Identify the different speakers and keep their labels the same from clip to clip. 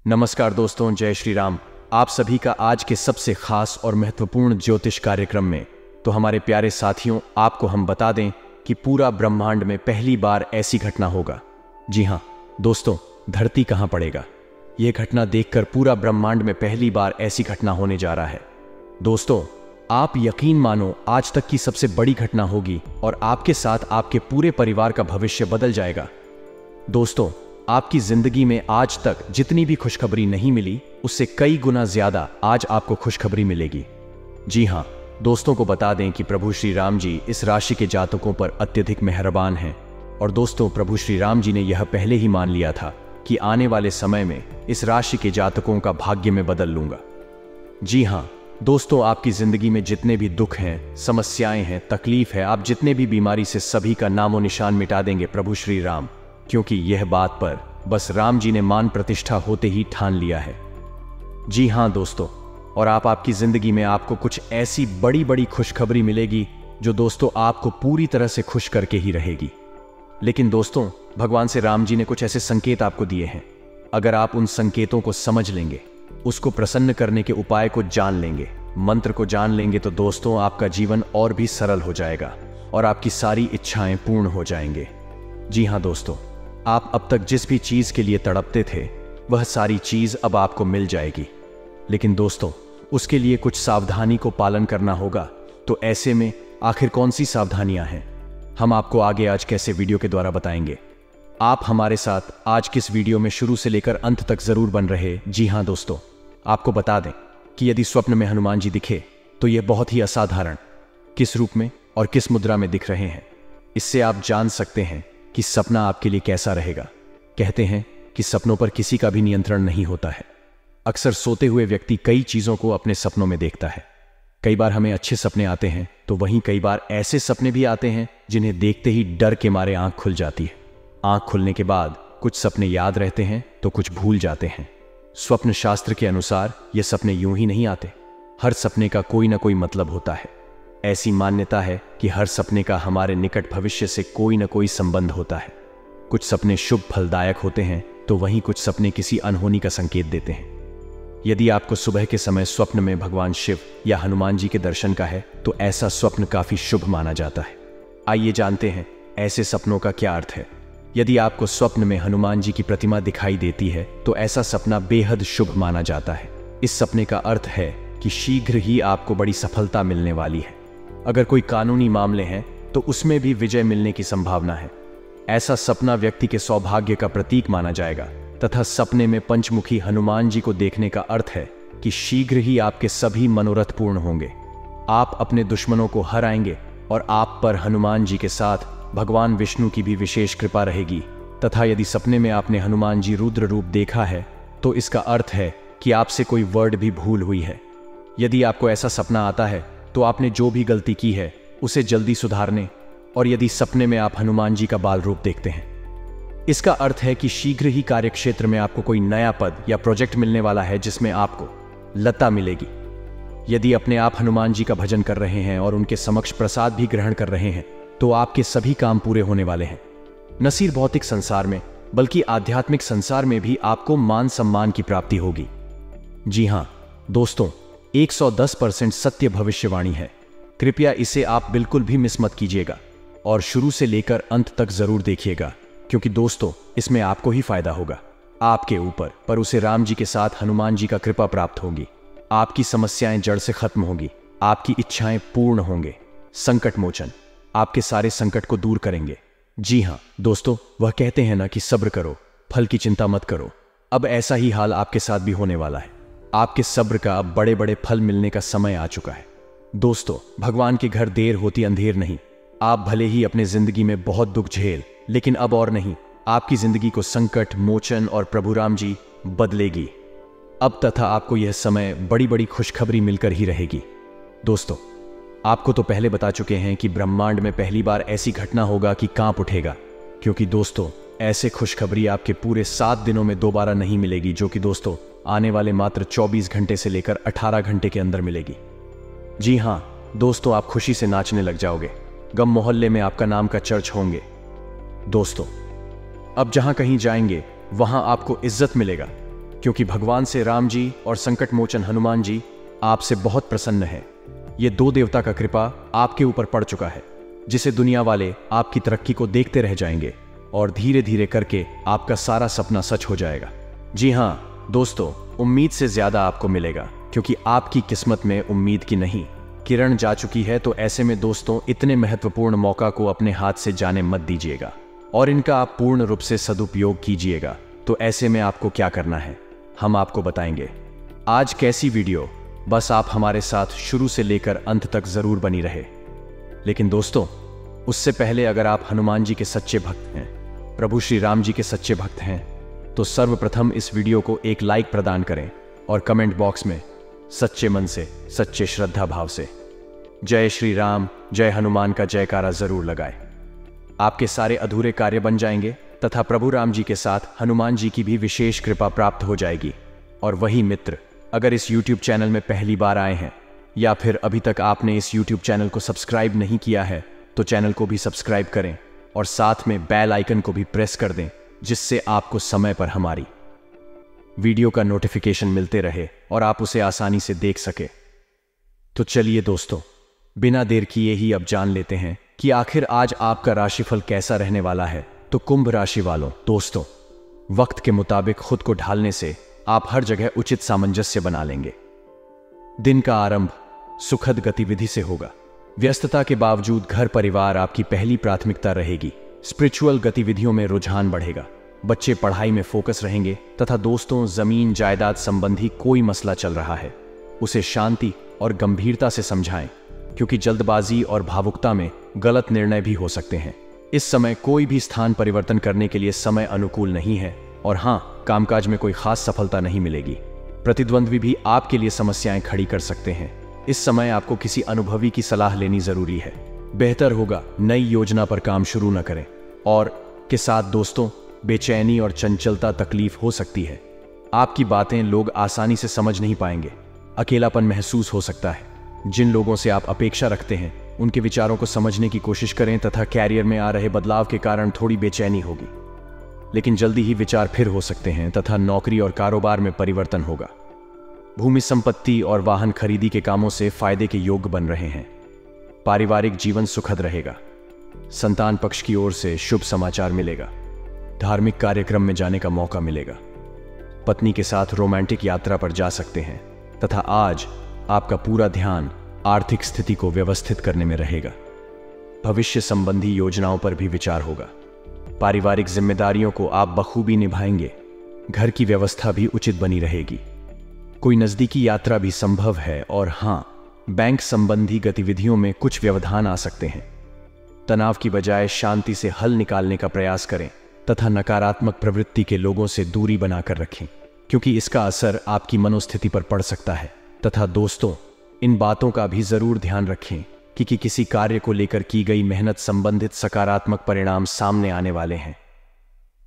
Speaker 1: नमस्कार दोस्तों, जय श्री राम। आप सभी का आज के सबसे खास और महत्वपूर्ण ज्योतिष कार्यक्रम में। तो हमारे प्यारे साथियों, आपको हम बता दें कि पूरा ब्रह्मांड में पहली बार ऐसी घटना होगा। जी हाँ दोस्तों, धरती कहाँ पड़ेगा, यह घटना देखकर पूरा ब्रह्मांड में पहली बार ऐसी घटना होने जा रहा है। दोस्तों, आप यकीन मानो आज तक की सबसे बड़ी घटना होगी और आपके साथ आपके पूरे परिवार का भविष्य बदल जाएगा। दोस्तों, आपकी जिंदगी में आज तक जितनी भी खुशखबरी नहीं मिली, उससे कई गुना ज्यादा आज आपको खुशखबरी मिलेगी। जी हाँ दोस्तों, को बता दें कि प्रभु श्री राम जी इस राशि के जातकों पर अत्यधिक मेहरबान हैं। और दोस्तों, प्रभु श्री राम जी ने यह पहले ही मान लिया था कि आने वाले समय में इस राशि के जातकों का भाग्य में बदल लूंगा। जी हाँ दोस्तों, आपकी जिंदगी में जितने भी दुख हैं, समस्याएं हैं, तकलीफ है, आप जितने भी बीमारी से सभी का नामो निशान मिटा देंगे प्रभु श्री राम, क्योंकि यह बात पर बस राम जी ने मान प्रतिष्ठा होते ही ठान लिया है। जी हाँ दोस्तों, और आपकी जिंदगी में आपको कुछ ऐसी बड़ी बड़ी खुशखबरी मिलेगी जो दोस्तों आपको पूरी तरह से खुश करके ही रहेगी। लेकिन दोस्तों, भगवान से राम जी ने कुछ ऐसे संकेत आपको दिए हैं। अगर आप उन संकेतों को समझ लेंगे, उसको प्रसन्न करने के उपाय को जान लेंगे, मंत्र को जान लेंगे, तो दोस्तों आपका जीवन और भी सरल हो जाएगा और आपकी सारी इच्छाएं पूर्ण हो जाएंगे। जी हाँ दोस्तों, आप अब तक जिस भी चीज के लिए तड़पते थे, वह सारी चीज अब आपको मिल जाएगी। लेकिन दोस्तों, उसके लिए कुछ सावधानी को पालन करना होगा। तो ऐसे में आखिर कौन सी सावधानियां हैं, हम आपको आगे आज कैसे वीडियो के द्वारा बताएंगे। आप हमारे साथ आज किस वीडियो में शुरू से लेकर अंत तक जरूर बन रहे। जी हाँ दोस्तों, आपको बता दें कि यदि स्वप्न में हनुमान जी दिखे तो यह बहुत ही असाधारण, किस रूप में और किस मुद्रा में दिख रहे हैं, इससे आप जान सकते हैं कि सपना आपके लिए कैसा रहेगा। कहते हैं कि सपनों पर किसी का भी नियंत्रण नहीं होता है। अक्सर सोते हुए व्यक्ति कई चीजों को अपने सपनों में देखता है। कई बार हमें अच्छे सपने आते हैं, तो वहीं कई बार ऐसे सपने भी आते हैं जिन्हें देखते ही डर के मारे आंख खुल जाती है। आंख खुलने के बाद कुछ सपने याद रहते हैं तो कुछ भूल जाते हैं। स्वप्न शास्त्र के अनुसार ये सपने यूं ही नहीं आते, हर सपने का कोई ना कोई मतलब होता है। ऐसी मान्यता है कि हर सपने का हमारे निकट भविष्य से कोई ना कोई संबंध होता है। कुछ सपने शुभ फलदायक होते हैं, तो वहीं कुछ सपने किसी अनहोनी का संकेत देते हैं। यदि आपको सुबह के समय स्वप्न में भगवान शिव या हनुमान जी के दर्शन का है, तो ऐसा स्वप्न काफी शुभ माना जाता है। आइए जानते हैं ऐसे सपनों का क्या अर्थ है। यदि आपको स्वप्न में हनुमान जी की प्रतिमा दिखाई देती है, तो ऐसा सपना बेहद शुभ माना जाता है। इस सपने का अर्थ है कि शीघ्र ही आपको बड़ी सफलता मिलने वाली है। अगर कोई कानूनी मामले हैं तो उसमें भी विजय मिलने की संभावना है। ऐसा सपना व्यक्ति के सौभाग्य का प्रतीक माना जाएगा तथा सपने में पंचमुखी हनुमान जी को देखने का अर्थ है कि शीघ्र ही आपके सभी मनोरथ पूर्ण होंगे। आप अपने दुश्मनों को हराएंगे और आप पर हनुमान जी के साथ भगवान विष्णु की भी विशेष कृपा रहेगी। तथा यदि सपने में आपने हनुमान जी रुद्र रूप देखा है, तो इसका अर्थ है कि आपसे कोई वर्ड भी भूल हुई है। यदि आपको ऐसा सपना आता है तो आपने जो भी गलती की है उसे जल्दी सुधारने, और यदि सपने में आप हनुमान जी का बाल रूप देखते हैं, इसका अर्थ है कि शीघ्र ही कार्यक्षेत्र में आपको कोई नया पद या प्रोजेक्ट मिलने वाला है जिसमें आपको लता मिलेगी। यदि अपने आप हनुमान जी का भजन कर रहे हैं और उनके समक्ष प्रसाद भी ग्रहण कर रहे हैं, तो आपके सभी काम पूरे होने वाले हैं। न सिर्फ भौतिक संसार में, बल्कि आध्यात्मिक संसार में भी आपको मान सम्मान की प्राप्ति होगी। जी हाँ दोस्तों, 110% सत्य भविष्यवाणी है। कृपया इसे आप बिल्कुल भी मिस मत कीजिएगा और शुरू से लेकर अंत तक जरूर देखिएगा, क्योंकि दोस्तों इसमें आपको ही फायदा होगा। आपके ऊपर पर उसे राम जी के साथ हनुमान जी का कृपा प्राप्त होगी। आपकी समस्याएं जड़ से खत्म होगी, आपकी इच्छाएं पूर्ण होंगे। संकट मोचन आपके सारे संकट को दूर करेंगे। जी हाँ दोस्तों, वह कहते हैं ना कि सब्र करो, फल की चिंता मत करो। अब ऐसा ही हाल आपके साथ भी होने वाला है। आपके सब्र का अब बड़े बड़े फल मिलने का समय आ चुका है। दोस्तों, भगवान के घर देर होती अंधेर नहीं। आप भले ही अपने जिंदगी में बहुत दुख झेल, लेकिन अब और नहीं, आपकी जिंदगी को संकट मोचन और प्रभु राम जी बदलेगी अब, तथा आपको यह समय बड़ी बड़ी खुशखबरी मिलकर ही रहेगी। दोस्तों, आपको तो पहले बता चुके हैं कि ब्रह्मांड में पहली बार ऐसी घटना होगा कि कांप उठेगा, क्योंकि दोस्तों ऐसे खुशखबरी आपके पूरे 7 दिनों में दोबारा नहीं मिलेगी, जो कि दोस्तों आने वाले मात्र 24 घंटे से लेकर 18 घंटे के अंदर मिलेगी। जी हाँ दोस्तों, आप खुशी से नाचने लग जाओगे। गम मोहल्ले में आपका नाम का चर्च होंगे। दोस्तों, अब जहां कहीं जाएंगे वहां आपको इज्जत मिलेगा। क्योंकि भगवान से राम जी और संकट मोचन हनुमान जी आपसे बहुत प्रसन्न हैं। ये दो देवता का कृपा आपके ऊपर पड़ चुका है, जिसे दुनिया वाले आपकी तरक्की को देखते रह जाएंगे और धीरे धीरे करके आपका सारा सपना सच हो जाएगा। जी हाँ दोस्तों, उम्मीद से ज्यादा आपको मिलेगा, क्योंकि आपकी किस्मत में उम्मीद की नहीं किरण जा चुकी है। तो ऐसे में दोस्तों, इतने महत्वपूर्ण मौका को अपने हाथ से जाने मत दीजिएगा और इनका आप पूर्ण रूप से सदुपयोग कीजिएगा। तो ऐसे में आपको क्या करना है, हम आपको बताएंगे। आज कैसी वीडियो, बस आप हमारे साथ शुरू से लेकर अंत तक जरूर बनी रहे। लेकिन दोस्तों, उससे पहले अगर आप हनुमान जी के सच्चे भक्त हैं, प्रभु श्री राम जी के सच्चे भक्त हैं, तो सर्वप्रथम इस वीडियो को एक लाइक प्रदान करें और कमेंट बॉक्स में सच्चे मन से, सच्चे श्रद्धा भाव से जय श्री राम, जय हनुमान का जयकारा जरूर लगाएं। आपके सारे अधूरे कार्य बन जाएंगे तथा प्रभु राम जी के साथ हनुमान जी की भी विशेष कृपा प्राप्त हो जाएगी। और वही मित्र, अगर इस YouTube चैनल में पहली बार आए हैं या फिर अभी तक आपने इस YouTube चैनल को सब्सक्राइब नहीं किया है, तो चैनल को भी सब्सक्राइब करें और साथ में बेल आइकन को भी प्रेस कर दें, जिससे आपको समय पर हमारी वीडियो का नोटिफिकेशन मिलते रहे और आप उसे आसानी से देख सके। तो चलिए दोस्तों, बिना देर किए ही अब जान लेते हैं कि आखिर आज आपका राशिफल कैसा रहने वाला है। तो कुंभ राशि वालों, दोस्तों, वक्त के मुताबिक खुद को ढालने से आप हर जगह उचित सामंजस्य बना लेंगे। दिन का आरंभ सुखद गतिविधि से होगा। व्यस्तता के बावजूद घर परिवार आपकी पहली प्राथमिकता रहेगी। स्पिरिचुअल गतिविधियों में रुझान बढ़ेगा। बच्चे पढ़ाई में फोकस रहेंगे तथा दोस्तों, जमीन जायदाद संबंधी कोई मसला चल रहा है, उसे शांति और गंभीरता से समझाएं, क्योंकि जल्दबाजी और भावुकता में गलत निर्णय भी हो सकते हैं। इस समय कोई भी स्थान परिवर्तन करने के लिए समय अनुकूल नहीं है और हाँ, कामकाज में कोई खास सफलता नहीं मिलेगी। प्रतिद्वंद्वी भी आपके लिए समस्याएं खड़ी कर सकते हैं। इस समय आपको किसी अनुभवी की सलाह लेनी जरूरी है। बेहतर होगा नई योजना पर काम शुरू न करें। और के साथ दोस्तों, बेचैनी और चंचलता तकलीफ हो सकती है। आपकी बातें लोग आसानी से समझ नहीं पाएंगे। अकेलापन महसूस हो सकता है। जिन लोगों से आप अपेक्षा रखते हैं, उनके विचारों को समझने की कोशिश करें तथा कैरियर में आ रहे बदलाव के कारण थोड़ी बेचैनी होगी, लेकिन जल्दी ही विचार फिर हो सकते हैं तथा नौकरी और कारोबार में परिवर्तन होगा। भूमि संपत्ति और वाहन खरीदी के कामों से फायदे के योग बन रहे हैं। पारिवारिक जीवन सुखद रहेगा। संतान पक्ष की ओर से शुभ समाचार मिलेगा। धार्मिक कार्यक्रम में जाने का मौका मिलेगा। पत्नी के साथ रोमांटिक यात्रा पर जा सकते हैं तथा आज आपका पूरा ध्यान आर्थिक स्थिति को व्यवस्थित करने में रहेगा। भविष्य संबंधी योजनाओं पर भी विचार होगा। पारिवारिक जिम्मेदारियों को आप बखूबी निभाएंगे। घर की व्यवस्था भी उचित बनी रहेगी। कोई नजदीकी यात्रा भी संभव है और हां, बैंक संबंधी गतिविधियों में कुछ व्यवधान आ सकते हैं। तनाव की बजाय शांति से हल निकालने का प्रयास करें तथा नकारात्मक प्रवृत्ति के लोगों से दूरी बनाकर रखें, क्योंकि इसका असर आपकी मनोस्थिति पर पड़ सकता है। तथा दोस्तों, इन बातों का भी जरूर ध्यान रखें कि किसी कार्य को लेकर की गई मेहनत संबंधित सकारात्मक परिणाम सामने आने वाले हैं।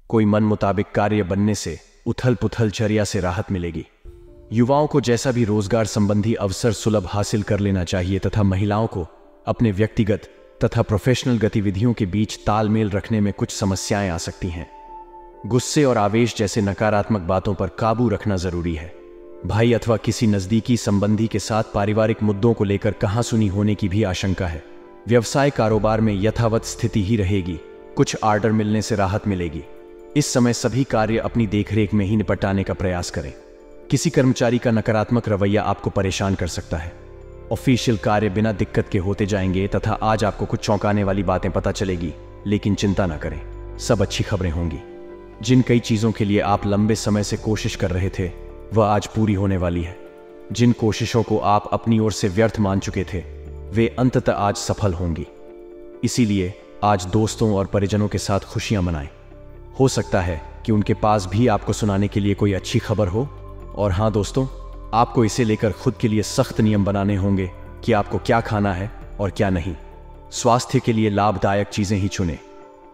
Speaker 1: कोई मन मुताबिक कार्य बनने से उथल पुथल चर्या से राहत मिलेगी। युवाओं को जैसा भी रोजगार संबंधी अवसर सुलभ हासिल कर लेना चाहिए तथा महिलाओं को अपने व्यक्तिगत तथा प्रोफेशनल गतिविधियों के बीच तालमेल रखने में कुछ समस्याएं आ सकती हैं। गुस्से और आवेश जैसे नकारात्मक बातों पर काबू रखना जरूरी है। भाई अथवा किसी नजदीकी संबंधी के साथ पारिवारिक मुद्दों को लेकर कहासुनी होने की भी आशंका है। व्यवसाय कारोबार में यथावत स्थिति ही रहेगी। कुछ ऑर्डर मिलने से राहत मिलेगी। इस समय सभी कार्य अपनी देखरेख में ही निपटाने का प्रयास करें। किसी कर्मचारी का नकारात्मक रवैया आपको परेशान कर सकता है। ऑफिशियल कार्य बिना दिक्कत के होते जाएंगे तथा आज आपको कुछ चौंकाने वाली बातें पता चलेगी, लेकिन चिंता ना करें, सब अच्छी खबरें होंगी। जिन कई चीजों के लिए आप लंबे समय से कोशिश कर रहे थे, वह आज पूरी होने वाली है। जिन कोशिशों को आप अपनी ओर से व्यर्थ मान चुके थे, वे अंततः आज सफल होंगी। इसीलिए आज दोस्तों और परिजनों के साथ खुशियां मनाएं। हो सकता है कि उनके पास भी आपको सुनाने के लिए कोई अच्छी खबर हो। और हाँ दोस्तों, आपको इसे लेकर खुद के लिए सख्त नियम बनाने होंगे कि आपको क्या खाना है और क्या नहीं। स्वास्थ्य के लिए लाभदायक चीजें ही चुनें,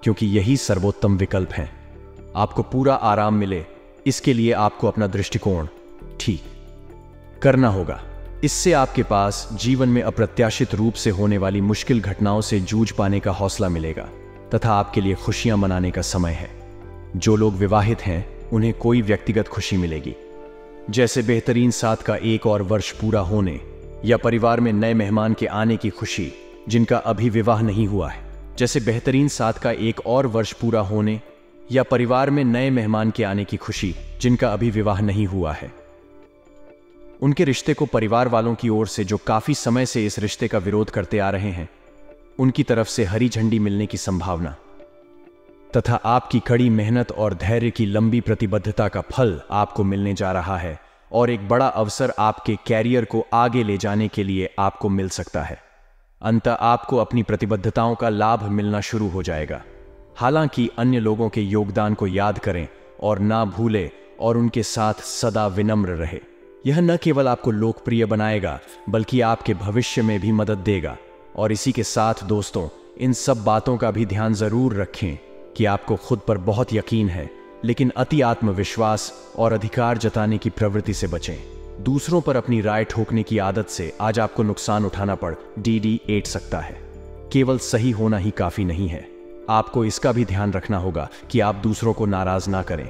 Speaker 1: क्योंकि यही सर्वोत्तम विकल्प है। आपको पूरा आराम मिले, इसके लिए आपको अपना दृष्टिकोण ठीक करना होगा। इससे आपके पास जीवन में अप्रत्याशित रूप से होने वाली मुश्किल घटनाओं से जूझ पाने का हौसला मिलेगा तथा आपके लिए खुशियां मनाने का समय है। जो लोग विवाहित हैं, उन्हें कोई व्यक्तिगत खुशी मिलेगी। जैसे बेहतरीन साथ का एक और वर्ष पूरा होने, या परिवार में नए मेहमान के आने की खुशी जिनका अभी विवाह नहीं हुआ है। जैसे बेहतरीन साथ का एक और वर्ष पूरा होने या परिवार में नए मेहमान के आने की खुशी जिनका अभी विवाह नहीं हुआ है। उनके रिश्ते को परिवार वालों की ओर से जो काफी समय से इस रिश्ते का विरोध करते आ रहे हैं, उनकी तरफ से हरी झंडी मिलने की संभावना तथा आपकी कड़ी मेहनत और धैर्य की लंबी प्रतिबद्धता का फल आपको मिलने जा रहा है और एक बड़ा अवसर आपके कैरियर को आगे ले जाने के लिए आपको मिल सकता है। अंततः आपको अपनी प्रतिबद्धताओं का लाभ मिलना शुरू हो जाएगा। हालांकि अन्य लोगों के योगदान को याद करें और ना भूलें और उनके साथ सदा विनम्र रहे। यह न केवल आपको लोकप्रिय बनाएगा बल्कि आपके भविष्य में भी मदद देगा। और इसी के साथ दोस्तों, इन सब बातों का भी ध्यान जरूर रखें कि आपको खुद पर बहुत यकीन है, लेकिन अति आत्मविश्वास और अधिकार जताने की प्रवृत्ति से बचें। दूसरों पर अपनी राय ठोकने की आदत से आज आपको नुकसान उठाना पड़ DD8 सकता है। केवल सही होना ही काफी नहीं है, आपको इसका भी ध्यान रखना होगा कि आप दूसरों को नाराज ना करें।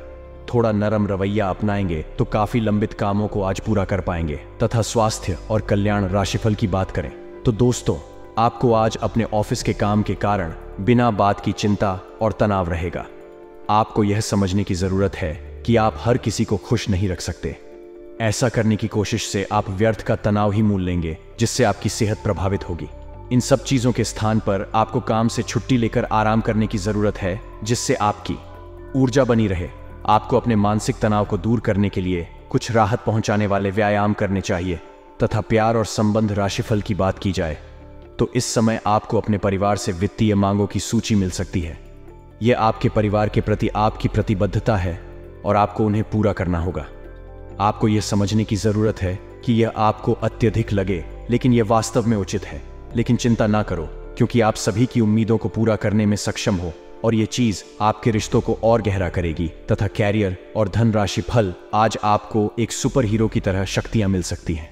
Speaker 1: थोड़ा नरम रवैया अपनाएंगे तो काफी लंबित कामों को आज पूरा कर पाएंगे। तथा स्वास्थ्य और कल्याण राशिफल की बात करें तो दोस्तों, आपको आज अपने ऑफिस के काम के कारण बिना बात की चिंता और तनाव रहेगा। आपको यह समझने की जरूरत है कि आप हर किसी को खुश नहीं रख सकते। ऐसा करने की कोशिश से आप व्यर्थ का तनाव ही मूल लेंगे, जिससे आपकी सेहत प्रभावित होगी। इन सब चीजों के स्थान पर आपको काम से छुट्टी लेकर आराम करने की जरूरत है, जिससे आपकी ऊर्जा बनी रहे। आपको अपने मानसिक तनाव को दूर करने के लिए कुछ राहत पहुंचाने वाले व्यायाम करने चाहिए। तथा प्यार और संबंध राशिफल की बात की जाए तो इस समय आपको अपने परिवार से वित्तीय मांगों की सूची मिल सकती है। यह आपके परिवार के प्रति आपकी प्रतिबद्धता है और आपको उन्हें पूरा करना होगा। आपको यह समझने की जरूरत है कि यह आपको अत्यधिक लगे, लेकिन यह वास्तव में उचित है। लेकिन चिंता ना करो, क्योंकि आप सभी की उम्मीदों को पूरा करने में सक्षम हो और यह चीज आपके रिश्तों को और गहरा करेगी। तथा कैरियर और धनराशि फल आज आपको एक सुपर हीरो की तरह शक्तियां मिल सकती हैं।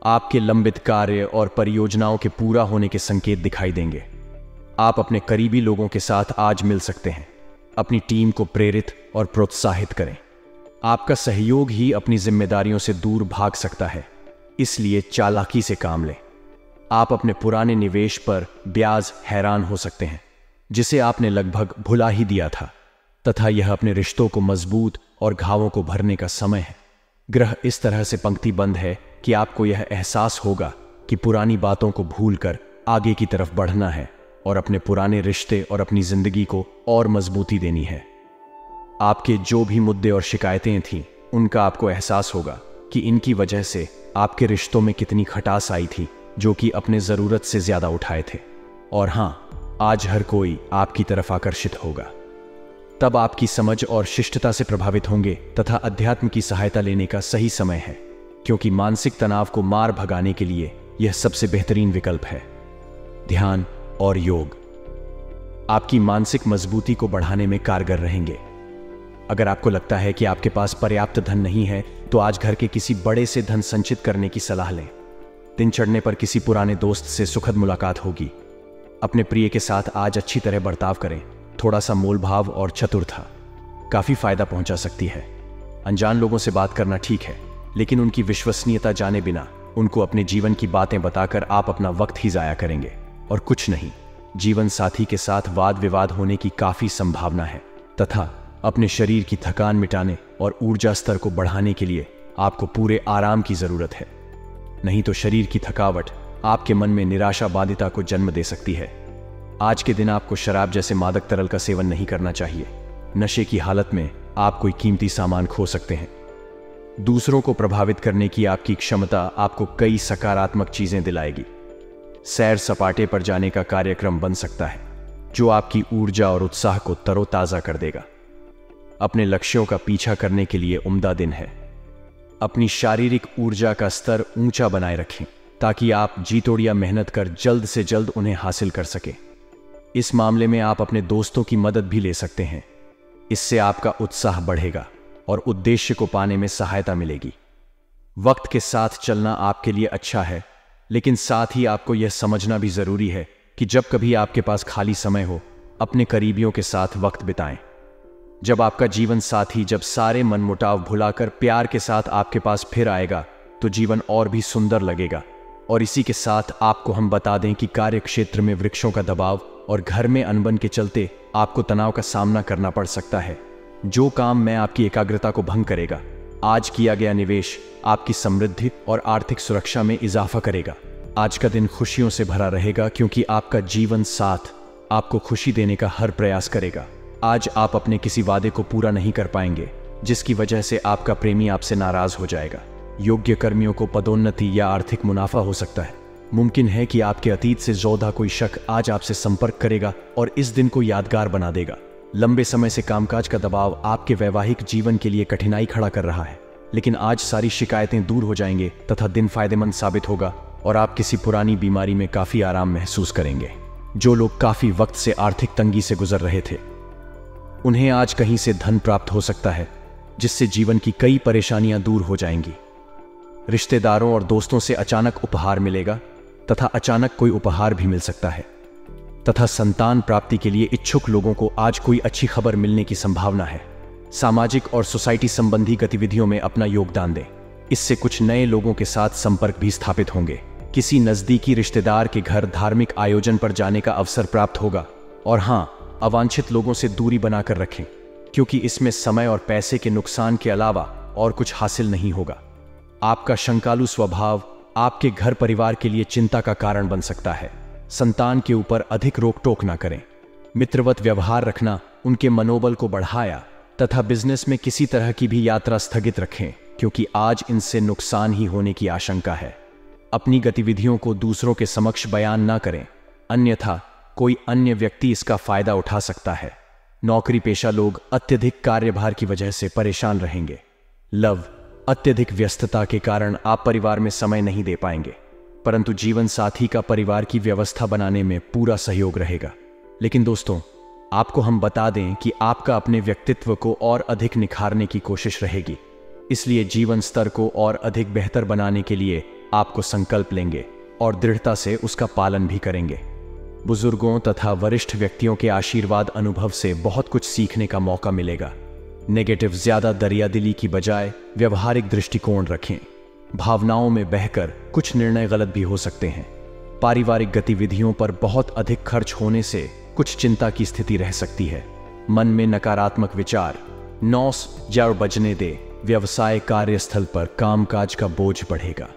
Speaker 1: आपके लंबित कार्य और परियोजनाओं के पूरा होने के संकेत दिखाई देंगे। आप अपने करीबी लोगों के साथ आज मिल सकते हैं। अपनी टीम को प्रेरित और प्रोत्साहित करें। आपका सहयोग ही अपनी जिम्मेदारियों से दूर भाग सकता है, इसलिए चालाकी से काम लें। आप अपने पुराने निवेश पर ब्याज हैरान हो सकते हैं, जिसे आपने लगभग भुला ही दिया था। तथा यह अपने रिश्तों को मजबूत और घावों को भरने का समय है। ग्रह इस तरह से पंक्तिबंद है कि आपको यह एहसास होगा कि पुरानी बातों को भूलकर आगे की तरफ बढ़ना है और अपने पुराने रिश्ते और अपनी जिंदगी को और मजबूती देनी है। आपके जो भी मुद्दे और शिकायतें थीं, उनका आपको एहसास होगा कि इनकी वजह से आपके रिश्तों में कितनी खटास आई थी, जो कि अपने जरूरत से ज्यादा उठाए थे। और हाँ, आज हर कोई आपकी तरफ आकर्षित होगा। तब आपकी समझ और शिष्टता से प्रभावित होंगे तथा अध्यात्म की सहायता लेने का सही समय है, क्योंकि मानसिक तनाव को मार भगाने के लिए यह सबसे बेहतरीन विकल्प है। ध्यान और योग आपकी मानसिक मजबूती को बढ़ाने में कारगर रहेंगे। अगर आपको लगता है कि आपके पास पर्याप्त धन नहीं है, तो आज घर के किसी बड़े से धन संचित करने की सलाह लें। दिन चढ़ने पर किसी पुराने दोस्त से सुखद मुलाकात होगी। अपने प्रिय के साथ आज अच्छी तरह बर्ताव करें। थोड़ा सा मोलभाव और चतुरता काफी फायदा पहुंचा सकती है। अनजान लोगों से बात करना ठीक है, लेकिन उनकी विश्वसनीयता जाने बिना उनको अपने जीवन की बातें बताकर आप अपना वक्त ही जाया करेंगे और कुछ नहीं। जीवन साथी के साथ वाद विवाद होने की काफी संभावना है। तथा अपने शरीर की थकान मिटाने और ऊर्जा स्तर को बढ़ाने के लिए आपको पूरे आराम की जरूरत है। नहीं तो शरीर की थकावट आपके मन में निराशा बाधिता को जन्म दे सकती है। आज के दिन आपको शराब जैसे मादक तरल का सेवन नहीं करना चाहिए। नशे की हालत में आप कोई कीमती सामान खो सकते हैं। दूसरों को प्रभावित करने की आपकी क्षमता आपको कई सकारात्मक चीजें दिलाएगी। सैर सपाटे पर जाने का कार्यक्रम बन सकता है, जो आपकी ऊर्जा और उत्साह को तरोताजा कर देगा। अपने लक्ष्यों का पीछा करने के लिए उम्दा दिन है। अपनी शारीरिक ऊर्जा का स्तर ऊंचा बनाए रखें, ताकि आप जी तोड़िया मेहनत कर जल्द से जल्द उन्हें हासिल कर सकें। इस मामले में आप अपने दोस्तों की मदद भी ले सकते हैं। इससे आपका उत्साह बढ़ेगा और उद्देश्य को पाने में सहायता मिलेगी। वक्त के साथ चलना आपके लिए अच्छा है, लेकिन साथ ही आपको यह समझना भी जरूरी है कि जब कभी आपके पास खाली समय हो, अपने करीबियों के साथ वक्त बिताएं। जब आपका जीवन साथी जब सारे मनमुटाव भुलाकर प्यार के साथ आपके पास फिर आएगा तो जीवन और भी सुंदर लगेगा। और इसी के साथ आपको हम बता दें कि कार्य क्षेत्र में वृक्षों का दबाव और घर में अनबन के चलते आपको तनाव का सामना करना पड़ सकता है। जो काम में आपकी एकाग्रता को भंग करेगा, आज किया गया निवेश आपकी समृद्धि और आर्थिक सुरक्षा में इजाफा करेगा। आज का दिन खुशियों से भरा रहेगा क्योंकि आपका जीवन साथ आपको खुशी देने का हर प्रयास करेगा। आज आप अपने किसी वादे को पूरा नहीं कर पाएंगे जिसकी वजह से आपका प्रेमी आपसे नाराज हो जाएगा। योग्य कर्मियों को पदोन्नति या आर्थिक मुनाफा हो सकता है। मुमकिन है कि आपके अतीत से जोधा कोई शख्स आज आपसे संपर्क करेगा और इस दिन को यादगार बना देगा। लंबे समय से कामकाज का दबाव आपके वैवाहिक जीवन के लिए कठिनाई खड़ा कर रहा है, लेकिन आज सारी शिकायतें दूर हो जाएंगे तथा दिन फायदेमंद साबित होगा और आप किसी पुरानी बीमारी में काफी आराम महसूस करेंगे। जो लोग काफी वक्त से आर्थिक तंगी से गुजर रहे थे, उन्हें आज कहीं से धन प्राप्त हो सकता है जिससे जीवन की कई परेशानियां दूर हो जाएंगी। रिश्तेदारों और दोस्तों से अचानक उपहार मिलेगा तथा अचानक कोई उपहार भी मिल सकता है तथा संतान प्राप्ति के लिए इच्छुक लोगों को आज कोई अच्छी खबर मिलने की संभावना है। सामाजिक और सोसाइटी संबंधी गतिविधियों में अपना योगदान दें, इससे कुछ नए लोगों के साथ संपर्क भी स्थापित होंगे। किसी नजदीकी रिश्तेदार के घर धार्मिक आयोजन पर जाने का अवसर प्राप्त होगा। और हाँ, अवांछित लोगों से दूरी बनाकर रखें क्योंकि इसमें समय और पैसे के नुकसान के अलावा और कुछ हासिल नहीं होगा। आपका शंकालु स्वभाव आपके घर परिवार के लिए चिंता का कारण बन सकता है। संतान के ऊपर अधिक रोक टोक ना करें। मित्रवत व्यवहार रखना उनके मनोबल को बढ़ाया तथा बिजनेस में किसी तरह की भी यात्रा स्थगित रखें क्योंकि आज इनसे नुकसान ही होने की आशंका है। अपनी गतिविधियों को दूसरों के समक्ष बयान ना करें, अन्यथा कोई अन्य व्यक्ति इसका फायदा उठा सकता है। नौकरी पेशा लोग अत्यधिक कार्यभार की वजह से परेशान रहेंगे। लव, अत्यधिक व्यस्तता के कारण आप परिवार में समय नहीं दे पाएंगे, परंतु जीवन साथी का परिवार की व्यवस्था बनाने में पूरा सहयोग रहेगा। लेकिन दोस्तों, आपको हम बता दें कि आपका अपने व्यक्तित्व को और अधिक निखारने की कोशिश रहेगी, इसलिए जीवन स्तर को और अधिक बेहतर बनाने के लिए आपको संकल्प लेंगे और दृढ़ता से उसका पालन भी करेंगे। बुजुर्गों तथा वरिष्ठ व्यक्तियों के आशीर्वाद अनुभव से बहुत कुछ सीखने का मौका मिलेगा। नेगेटिव ज्यादा दरियादिली की बजाय व्यवहारिक दृष्टिकोण रखें। भावनाओं में बहकर कुछ निर्णय गलत भी हो सकते हैं। पारिवारिक गतिविधियों पर बहुत अधिक खर्च होने से कुछ चिंता की स्थिति रह सकती है। मन में नकारात्मक विचार 9 बजने दे। व्यवसाय कार्यस्थल पर कामकाज का बोझ बढ़ेगा,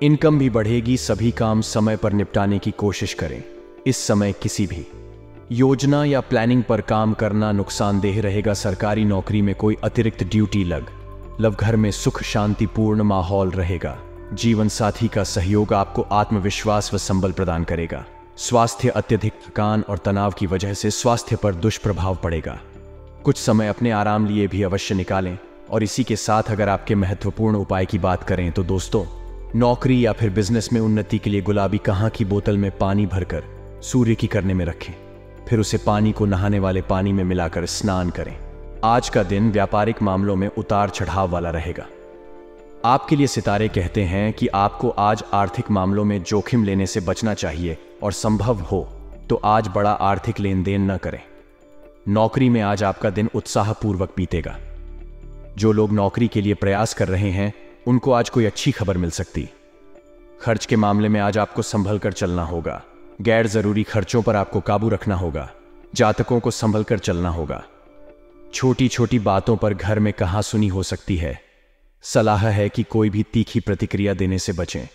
Speaker 1: इनकम भी बढ़ेगी। सभी काम समय पर निपटाने की कोशिश करें। इस समय किसी भी योजना या प्लानिंग पर काम करना नुकसानदेह रहेगा। सरकारी नौकरी में कोई अतिरिक्त ड्यूटी लव घर में सुख शांतिपूर्ण माहौल रहेगा। जीवन साथी का सहयोग आपको आत्मविश्वास व संबल प्रदान करेगा। स्वास्थ्य, अत्यधिक थकान और तनाव की वजह से स्वास्थ्य पर दुष्प्रभाव पड़ेगा। कुछ समय अपने आराम लिए भी अवश्य निकालें। और इसी के साथ अगर आपके महत्वपूर्ण उपाय की बात करें तो दोस्तों, नौकरी या फिर बिजनेस में उन्नति के लिए गुलाबी कहाँ की बोतल में पानी भरकर सूर्य की करने में रखें, फिर उसे पानी को नहाने वाले पानी में मिलाकर स्नान करें। आज का दिन व्यापारिक मामलों में उतार चढ़ाव वाला रहेगा। आपके लिए सितारे कहते हैं कि आपको आज आर्थिक मामलों में जोखिम लेने से बचना चाहिए और संभव हो तो आज बड़ा आर्थिक लेन देन न करें। नौकरी में आज आपका दिन उत्साहपूर्वक बीतेगा। जो लोग नौकरी के लिए प्रयास कर रहे हैं उनको आज कोई अच्छी खबर मिल सकती। खर्च के मामले में आज आपको संभल कर चलना होगा। गैर जरूरी खर्चों पर आपको काबू रखना होगा। जातकों को संभल कर चलना होगा। छोटी छोटी बातों पर घर में कहासुनी हो सकती है। सलाह है कि कोई भी तीखी प्रतिक्रिया देने से बचें।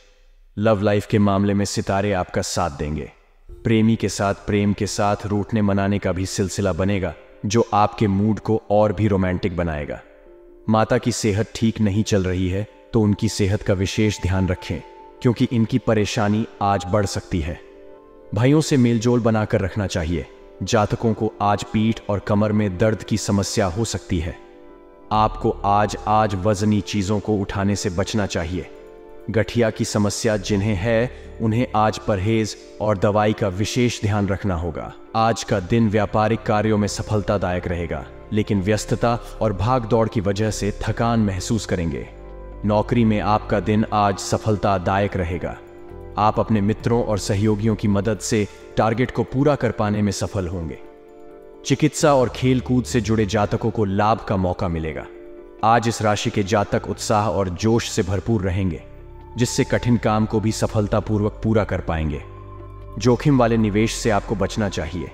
Speaker 1: लव लाइफ के मामले में सितारे आपका साथ देंगे। प्रेमी के साथ प्रेम के साथ रूठने मनाने का भी सिलसिला बनेगा जो आपके मूड को और भी रोमांटिक बनाएगा। माता की सेहत ठीक नहीं चल रही है तो उनकी सेहत का विशेष ध्यान रखें क्योंकि इनकी परेशानी आज बढ़ सकती है। भाइयों से मेलजोल बनाकर रखना चाहिए। जातकों को आज पीठ और कमर में दर्द की समस्या हो सकती है। आपको आज वजनी चीजों को उठाने से बचना चाहिए। गठिया की समस्या जिन्हें है उन्हें आज परहेज और दवाई का विशेष ध्यान रखना होगा। आज का दिन व्यापारिक कार्यों में सफलतादायक रहेगा, लेकिन व्यस्तता और भाग दौड़ की वजह से थकान महसूस करेंगे। नौकरी में आपका दिन आज सफलतादायक रहेगा। आप अपने मित्रों और सहयोगियों की मदद से टारगेट को पूरा कर पाने में सफल होंगे। चिकित्सा और खेल कूद से जुड़े जातकों को लाभ का मौका मिलेगा। आज इस राशि के जातक उत्साह और जोश से भरपूर रहेंगे, जिससे कठिन काम को भी सफलतापूर्वक पूरा कर पाएंगे। जोखिम वाले निवेश से आपको बचना चाहिए।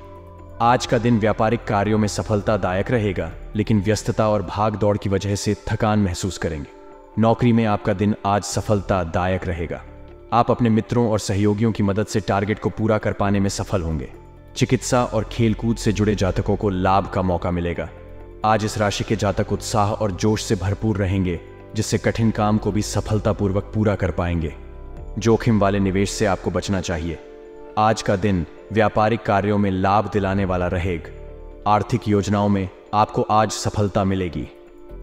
Speaker 1: आज का दिन व्यापारिक कार्यों में सफलतादायक रहेगा, लेकिन व्यस्तता और भाग दौड़ की वजह से थकान महसूस करेंगे। नौकरी में आपका दिन आज सफलतादायक रहेगा। आप अपने मित्रों और सहयोगियों की मदद से टारगेट को पूरा कर पाने में सफल होंगे। चिकित्सा और खेल कूद से जुड़े जातकों को लाभ का मौका मिलेगा। आज इस राशि के जातक उत्साह और जोश से भरपूर रहेंगे, जिससे कठिन काम को भी सफलतापूर्वक पूरा कर पाएंगे। जोखिम वाले निवेश से आपको बचना चाहिए। आज का दिन व्यापारिक कार्यों में लाभ दिलाने वाला रहेगा। आर्थिक योजनाओं में आपको आज सफलता मिलेगी।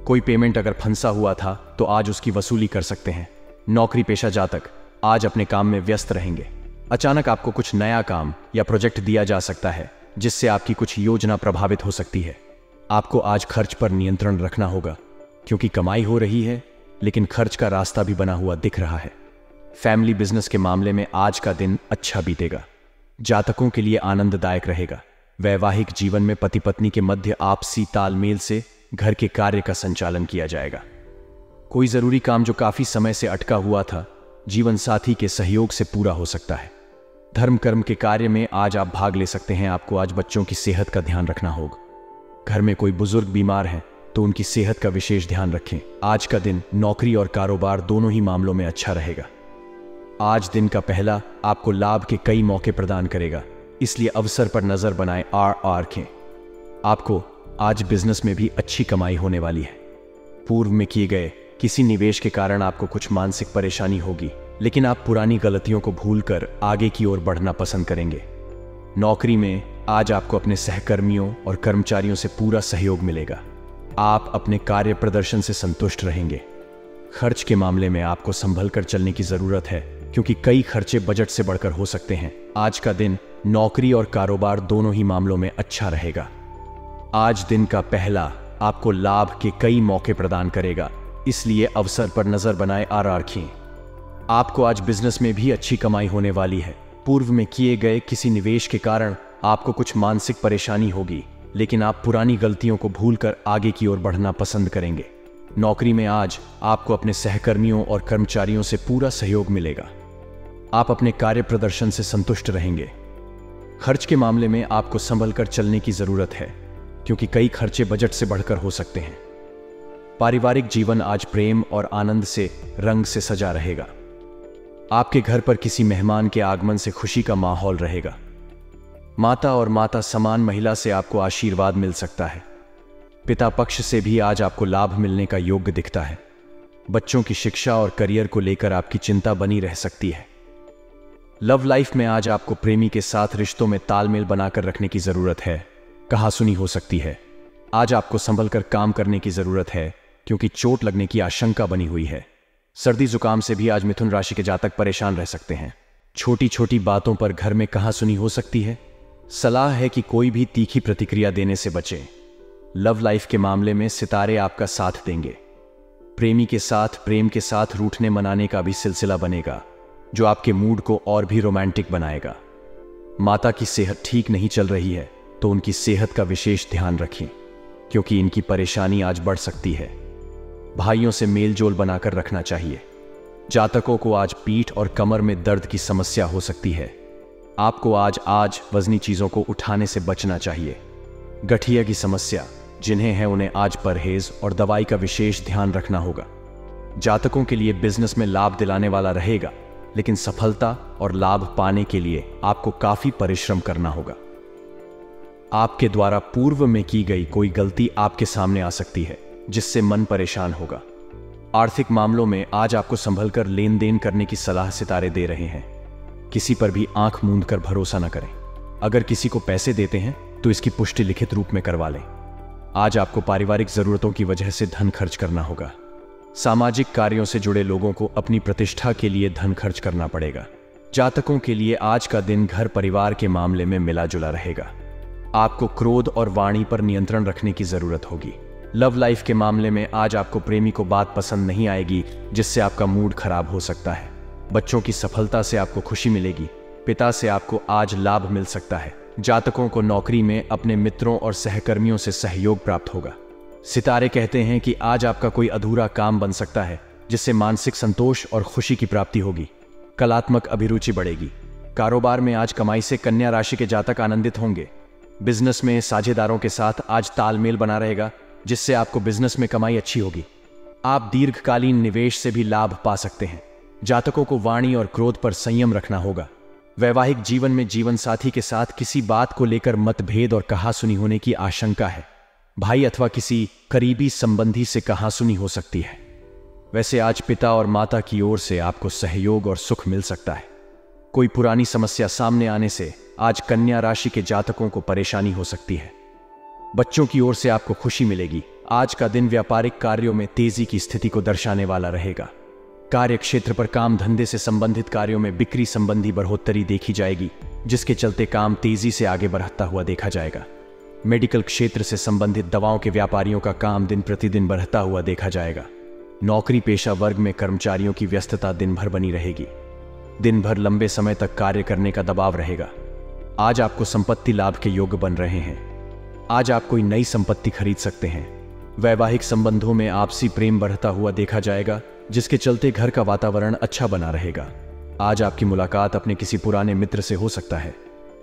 Speaker 1: कोई पेमेंट अगर फंसा हुआ था तो आज उसकी वसूली कर सकते हैं। नौकरी पेशा जातक आज अपने काम में व्यस्त रहेंगे। अचानक आपको कुछ नया काम या प्रोजेक्ट दिया जा सकता है, जिससे आपकी कुछ योजना प्रभावित हो सकती है। आपको आज खर्च पर नियंत्रण रखना होगा, क्योंकि कमाई हो रही है लेकिन खर्च का रास्ता भी बना हुआ दिख रहा है। फैमिली बिजनेस के मामले में आज का दिन अच्छा बीतेगा। जातकों के लिए आनंददायक रहेगा। वैवाहिक जीवन में पति पत्नी के मध्य आपसी तालमेल से घर के कार्य का संचालन किया जाएगा। कोई जरूरी काम जो काफी समय से अटका हुआ था, जीवन साथी के सहयोग से पूरा हो सकता है। धर्म कर्म के कार्य में आज आप भाग ले सकते हैं। आपको आज बच्चों की सेहत का ध्यान रखना होगा। घर में कोई बुजुर्ग बीमार है तो उनकी सेहत का विशेष ध्यान रखें। आज का दिन नौकरी और कारोबार दोनों ही मामलों में अच्छा रहेगा। आज दिन का पहला आपको लाभ के कई मौके प्रदान करेगा, इसलिए अवसर पर नजर बनाएं और रखें। आपको आज बिजनेस में भी अच्छी कमाई होने वाली है। पूर्व में किए गए किसी निवेश के कारण आपको कुछ मानसिक परेशानी होगी, लेकिन आप पुरानी गलतियों को भूलकर आगे की ओर बढ़ना पसंद करेंगे। नौकरी में आज आपको अपने सहकर्मियों और कर्मचारियों से पूरा सहयोग मिलेगा। आप अपने कार्य प्रदर्शन से संतुष्ट रहेंगे। खर्च के मामले में आपको संभल कर चलने की जरूरत है, क्योंकि कई खर्चे बजट से बढ़कर हो सकते हैं। आज का दिन नौकरी और कारोबार दोनों ही मामलों में अच्छा रहेगा। आज दिन का पहला आपको लाभ के कई मौके प्रदान करेगा, इसलिए अवसर पर नजर बनाए और रखें। आपको आज बिजनेस में भी अच्छी कमाई होने वाली है। पूर्व में किए गए किसी निवेश के कारण आपको कुछ मानसिक परेशानी होगी, लेकिन आप पुरानी गलतियों को भूलकर आगे की ओर बढ़ना पसंद करेंगे। नौकरी में आज आपको अपने सहकर्मियों और कर्मचारियों से पूरा सहयोग मिलेगा। आप अपने कार्य प्रदर्शन से संतुष्ट रहेंगे। खर्च के मामले में आपको संभल कर चलने की जरूरत है, क्योंकि कई खर्चे बजट से बढ़कर हो सकते हैं। पारिवारिक जीवन आज प्रेम और आनंद से रंग से सजा रहेगा। आपके घर पर किसी मेहमान के आगमन से खुशी का माहौल रहेगा। माता और माता समान महिला से आपको आशीर्वाद मिल सकता है। पिता पक्ष से भी आज आपको लाभ मिलने का योग्य दिखता है। बच्चों की शिक्षा और करियर को लेकर आपकी चिंता बनी रह सकती है। लव लाइफ में आज आपको प्रेमी के साथ रिश्तों में तालमेल बनाकर रखने की जरूरत है। कहासुनी हो सकती है। आज आपको संभल कर काम करने की जरूरत है, क्योंकि चोट लगने की आशंका बनी हुई है। सर्दी जुकाम से भी आज मिथुन राशि के जातक परेशान रह सकते हैं। छोटी छोटी बातों पर घर में कहासुनी हो सकती है। सलाह है कि कोई भी तीखी प्रतिक्रिया देने से बचें। लव लाइफ के मामले में सितारे आपका साथ देंगे। प्रेमी के साथ प्रेम के साथ रूठने मनाने का भी सिलसिला बनेगा, जो आपके मूड को और भी रोमांटिक बनाएगा। माता की सेहत ठीक नहीं चल रही है तो उनकी सेहत का विशेष ध्यान रखें, क्योंकि इनकी परेशानी आज बढ़ सकती है। भाइयों से मेलजोल बनाकर रखना चाहिए। जातकों को आज पीठ और कमर में दर्द की समस्या हो सकती है। आपको आज वजनी चीजों को उठाने से बचना चाहिए। गठिया की समस्या जिन्हें है उन्हें आज परहेज और दवाई का विशेष ध्यान रखना होगा। जातकों के लिए बिजनेस में लाभ दिलाने वाला रहेगा, लेकिन सफलता और लाभ पाने के लिए आपको काफी परिश्रम करना होगा। आपके द्वारा पूर्व में की गई कोई गलती आपके सामने आ सकती है, जिससे मन परेशान होगा। आर्थिक मामलों में आज आपको संभल कर लेन देन करने की सलाह सितारे दे रहे हैं। किसी पर भी आंख मूंद कर भरोसा न करें। अगर किसी को पैसे देते हैं तो इसकी पुष्टि लिखित रूप में करवा लें। आज आपको पारिवारिक जरूरतों की वजह से धन खर्च करना होगा। सामाजिक कार्यों से जुड़े लोगों को अपनी प्रतिष्ठा के लिए धन खर्च करना पड़ेगा। जातकों के लिए आज का दिन घर परिवार के मामले में मिला जुला रहेगा। आपको क्रोध और वाणी पर नियंत्रण रखने की जरूरत होगी। लव लाइफ के मामले में आज आपको प्रेमी को बात पसंद नहीं आएगी, जिससे आपका मूड खराब हो सकता है। बच्चों की सफलता से आपको खुशी मिलेगी। पिता से आपको आज लाभ मिल सकता है। जातकों को नौकरी में अपने मित्रों और सहकर्मियों से सहयोग प्राप्त होगा। सितारे कहते हैं कि आज आपका कोई अधूरा काम बन सकता है जिससे मानसिक संतोष और खुशी की प्राप्ति होगी। कलात्मक अभिरुचि बढ़ेगी। कारोबार में आज कमाई से कन्या राशि के जातक आनंदित होंगे। बिजनेस में साझेदारों के साथ आज तालमेल बना रहेगा, जिससे आपको बिजनेस में कमाई अच्छी होगी। आप दीर्घकालीन निवेश से भी लाभ पा सकते हैं। जातकों को वाणी और क्रोध पर संयम रखना होगा। वैवाहिक जीवन में जीवन साथी के साथ किसी बात को लेकर मतभेद और कहासुनी होने की आशंका है। भाई अथवा किसी करीबी संबंधी से कहासुनी हो सकती है। वैसे आज पिता और माता की ओर से आपको सहयोग और सुख मिल सकता है। कोई पुरानी समस्या सामने आने से आज कन्या राशि के जातकों को परेशानी हो सकती है। बच्चों की ओर से आपको खुशी मिलेगी। आज का दिन व्यापारिक कार्यों में तेजी की स्थिति को दर्शाने वाला रहेगा। कार्य क्षेत्र पर काम धंधे से संबंधित कार्यों में बिक्री संबंधी बढ़ोतरी देखी जाएगी, जिसके चलते काम तेजी से आगे बढ़ता हुआ देखा जाएगा। मेडिकल क्षेत्र से संबंधित दवाओं के व्यापारियों का काम दिन प्रतिदिन बढ़ता हुआ देखा जाएगा। नौकरी पेशा वर्ग में कर्मचारियों की व्यस्तता दिन भर बनी रहेगी। दिन भर लंबे समय तक कार्य करने का दबाव रहेगा। आज आपको संपत्ति लाभ के योग बन रहे हैं। आज आप कोई नई संपत्ति खरीद सकते हैं। वैवाहिक संबंधों में आपसी प्रेम बढ़ता हुआ देखा जाएगा, जिसके चलते घर का वातावरण अच्छा बना रहेगा। आज आपकी मुलाकात अपने किसी पुराने मित्र से हो सकता है।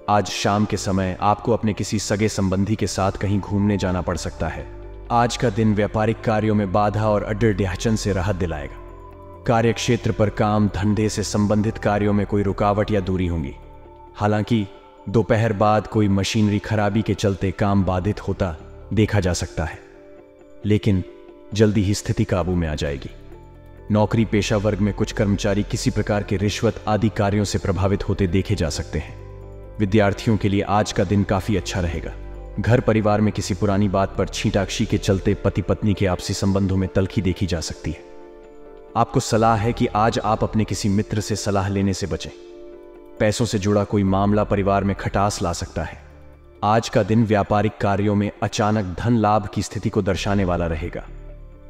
Speaker 1: आज शाम के समय आपको अपने किसी सगे संबंधी के साथ कहीं घूमने जाना पड़ सकता है। आज का दिन व्यापारिक कार्यों में बाधा और अड़चन से राहत दिलाएगा। कार्य क्षेत्र पर काम धंधे से संबंधित कार्यों में कोई रुकावट या दूरी होगी। हालांकि दोपहर बाद कोई मशीनरी खराबी के चलते काम बाधित होता देखा जा सकता है, लेकिन जल्दी ही स्थिति काबू में आ जाएगी। नौकरी पेशा वर्ग में कुछ कर्मचारी किसी प्रकार के रिश्वत आदि कार्यों से प्रभावित होते देखे जा सकते हैं। विद्यार्थियों के लिए आज का दिन काफी अच्छा रहेगा। घर परिवार में किसी पुरानी बात पर छींटाक्षी के चलते पति पत्नी के आपसी संबंधों में तल्खी देखी जा सकती है। आपको सलाह है कि आज आप अपने किसी मित्र से सलाह लेने से बचें। पैसों से जुड़ा कोई मामला परिवार में खटास ला सकता है। आज का दिन व्यापारिक कार्यों में अचानक धन लाभ की स्थिति को दर्शाने वाला रहेगा।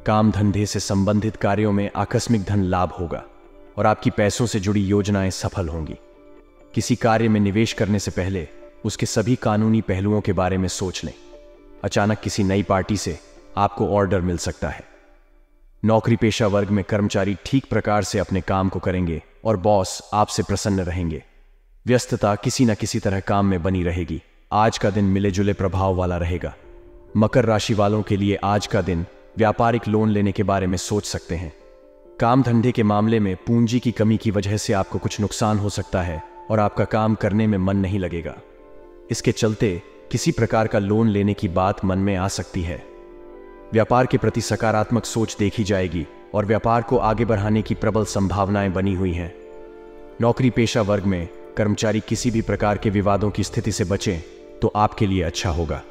Speaker 1: काम धंधे से संबंधित कार्यों में आकस्मिक धन लाभ होगा और आपकी पैसों से जुड़ी योजनाएं सफल होंगी। किसी कार्य में निवेश करने से पहले उसके सभी कानूनी पहलुओं के बारे में सोच लें। अचानक किसी नई पार्टी से आपको ऑर्डर मिल सकता है। नौकरी पेशा वर्ग में कर्मचारी ठीक प्रकार से अपने काम को करेंगे और बॉस आपसे प्रसन्न रहेंगे। व्यस्तता किसी न किसी तरह काम में बनी रहेगी। आज का दिन मिले जुले प्रभाव वाला रहेगा। मकर राशि वालों के लिए आज का दिन व्यापारिक लोन लेने के बारे में सोच सकते हैं। काम धंधे के मामले में पूंजी की कमी की वजह से आपको कुछ नुकसान हो सकता है और आपका काम करने में मन नहीं लगेगा। इसके चलते किसी प्रकार का लोन लेने की बात मन में आ सकती है। व्यापार के प्रति सकारात्मक सोच देखी जाएगी और व्यापार को आगे बढ़ाने की प्रबल संभावनाएं बनी हुई हैं। नौकरी पेशा वर्ग में कर्मचारी किसी भी प्रकार के विवादों की स्थिति से बचें तो आपके लिए अच्छा होगा।